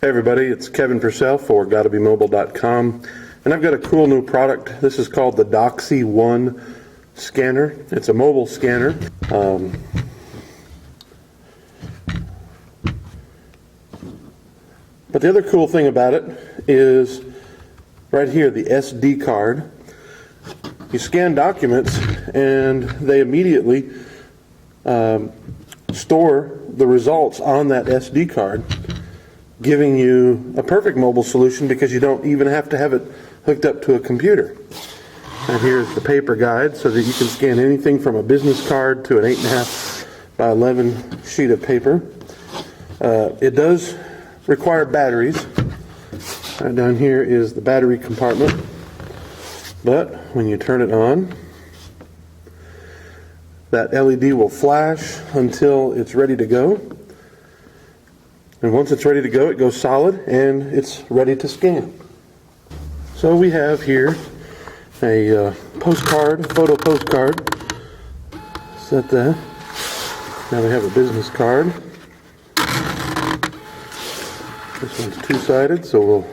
Hey everybody, it's Kevin Purcell for GottaBeMobile.com, and I've got a cool new product. This is called the Doxie 1 scanner. It's a mobile scanner. But the other cool thing about it is right here, the SD card. You scan documents and they immediately store the results on that SD card, giving you a perfect mobile solution because you don't even have to have it hooked up to a computer. And here's the paper guide so that you can scan anything from a business card to an 8.5 by 11 sheet of paper. It does require batteries. Right down here is the battery compartment. But when you turn it on, that LED will flash until it's ready to go. And once it's ready to go, it goes solid and it's ready to scan. So we have here a photo postcard. Set that. Now we have a business card. This one's two-sided, so we'll...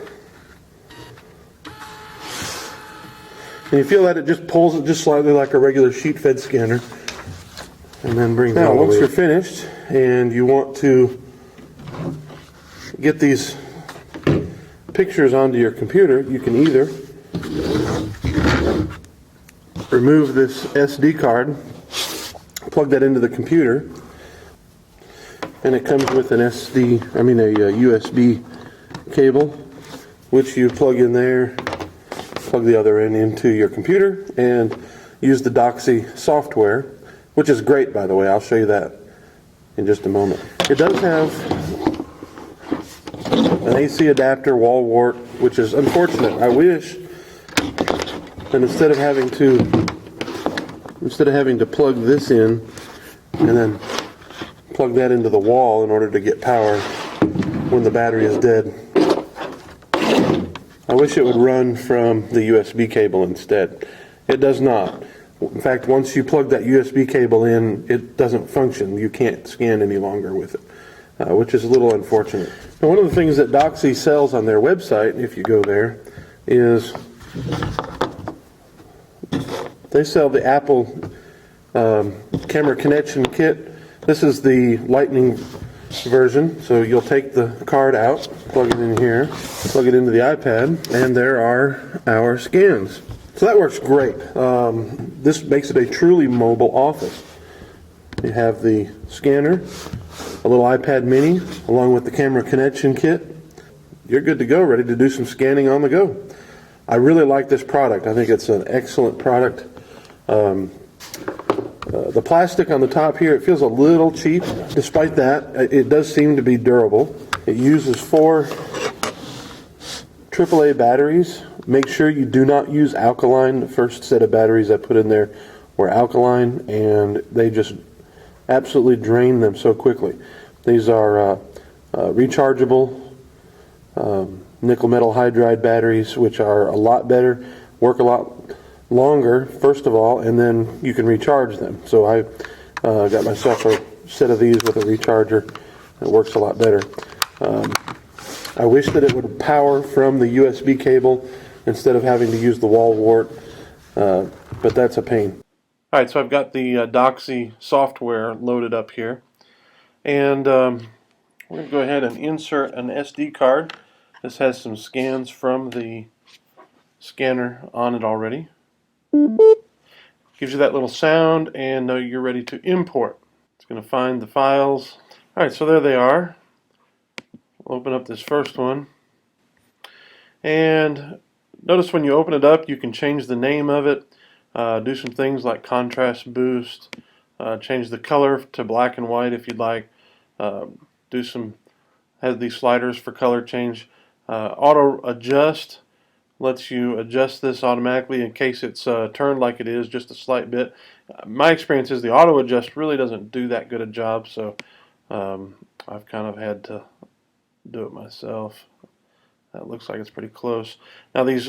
And you feel that it just pulls it just slightly like a regular sheet-fed scanner. And then brings it all the way. Once you're finished and you want to get these pictures onto your computer, you can either remove this SD card, plug that into the computer, and it comes with an a USB cable, which you plug in there, plug the other end into your computer, and use the Doxie software, which is great, by the way. I'll show you that in just a moment. It does have an AC adapter wall wart, which is unfortunate. I wish that instead of having to plug this in and then plug that into the wall in order to get power when the battery is dead, I wish it would run from the USB cable instead. It does not. In fact, once you plug that USB cable in, it doesn't function. You can't scan any longer with it, which is a little unfortunate. Now, one of the things that Doxie sells on their website, if you go there, is they sell the Apple camera connection kit. This is the Lightning version, so you'll take the card out, plug it in here, plug it into the iPad, and there are our scans. So that works great. This makes it a truly mobile office. You have the scanner, a little iPad mini, along with the camera connection kit. You're good to go, ready to do some scanning on the go. I really like this product. I think it's an excellent product. The plastic on the top here, it feels a little cheap. Despite that, it does seem to be durable. It uses 4 AAA batteries. Make sure you do not use alkaline. The first set of batteries I put in there were alkaline, and they just absolutely drain them so quickly. These are rechargeable nickel metal hydride batteries, which are a lot better, work a lot longer, first of all, and then you can recharge them. So I got myself a set of these with a recharger. It works a lot better. I wish that it would power from the USB cable instead of having to use the wall wart, but that's a pain. Alright, so I've got the Doxie software loaded up here, and we're going to go ahead and insert an SD card. This has some scans from the scanner on it already. Gives you that little sound, and you're ready to import. It's going to find the files. Alright, so there they are. We'll open up this first one, and notice when you open it up, you can change the name of it, do some things like contrast boost, change the color to black and white if you'd like, has these sliders for color change. Auto adjust lets you adjust this automatically in case it's turned like it is just a slight bit. My experience is the auto adjust really doesn't do that good a job, so I've kind of had to do it myself. That looks like it's pretty close. Now these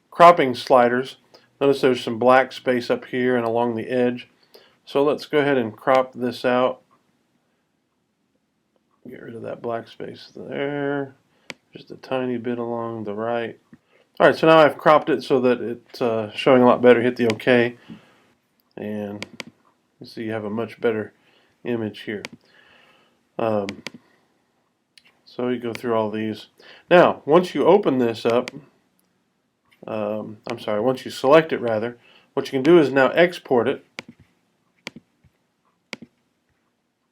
cropping sliders, notice there's some black space up here and along the edge. So let's go ahead and crop this out. Get rid of that black space there. just a tiny bit along the right. All right, so now I've cropped it so that it's showing a lot better. Hit the OK, and you see you have a much better image here. So you go through all these. Now, once you open this up, I'm sorry, once you select it rather, what you can do is now export it.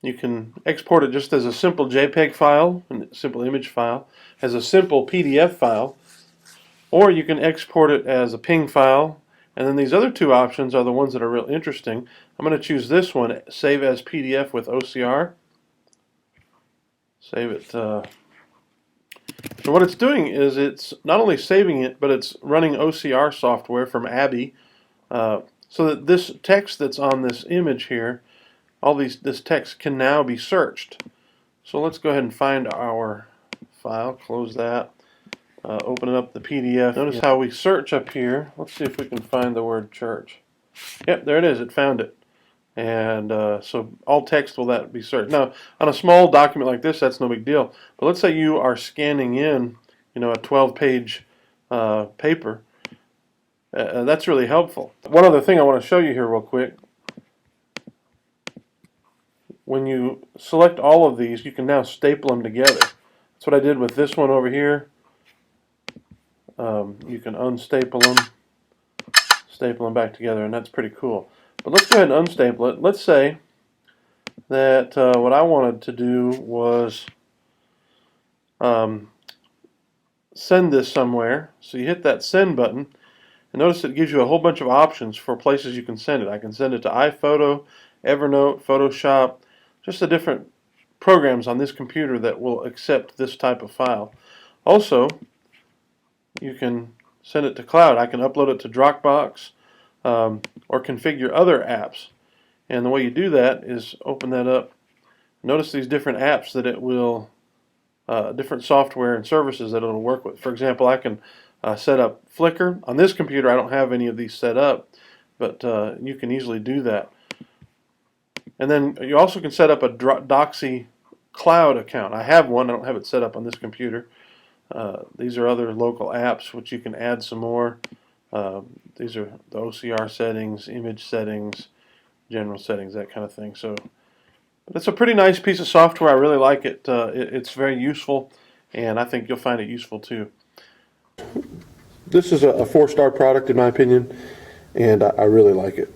You can export it just as a simple JPEG file, a simple image file, as a simple PDF file, or you can export it as a PNG file. And then these other two options are the ones that are real interesting. I'm going to choose this one, save as PDF with OCR. Save it. So what it's doing is it's not only saving it, but it's running OCR software from Abby, so that this text that's on this image here, this text can now be searched. So let's go ahead and find our file, close that, open up the PDF. Notice how we search up here. Let's see if we can find the word church. Yep, there it is, it found it. And so all text will that be searched. Now, on a small document like this, that's no big deal. But let's say you are scanning in, a 12-page paper. That's really helpful. One other thing I want to show you here real quick. When you select all of these, you can now staple them together. That's what I did with this one over here. You can unstaple them, staple them back together, and that's pretty cool. But let's go ahead and unstaple it. Let's say that what I wanted to do was send this somewhere. So you hit that send button, and notice it gives you a whole bunch of options for places you can send it. I can send it to iPhoto, Evernote, Photoshop, just the different programs on this computer that will accept this type of file. Also, you can send it to cloud. I can upload it to Dropbox or configure other apps. And the way you do that is open that up. Notice these different apps that it will, different software and services that it'll work with. For example, I can set up Flickr. On this computer, I don't have any of these set up, but you can easily do that. And then you also can set up a Doxie cloud account. I have one. I don't have it set up on this computer. These are other local apps which you can add some more. These are the OCR settings, image settings, general settings, that kind of thing. So, but it's a pretty nice piece of software. I really like it. It's very useful, and I think you'll find it useful too. This is a 4-star product in my opinion, and I really like it.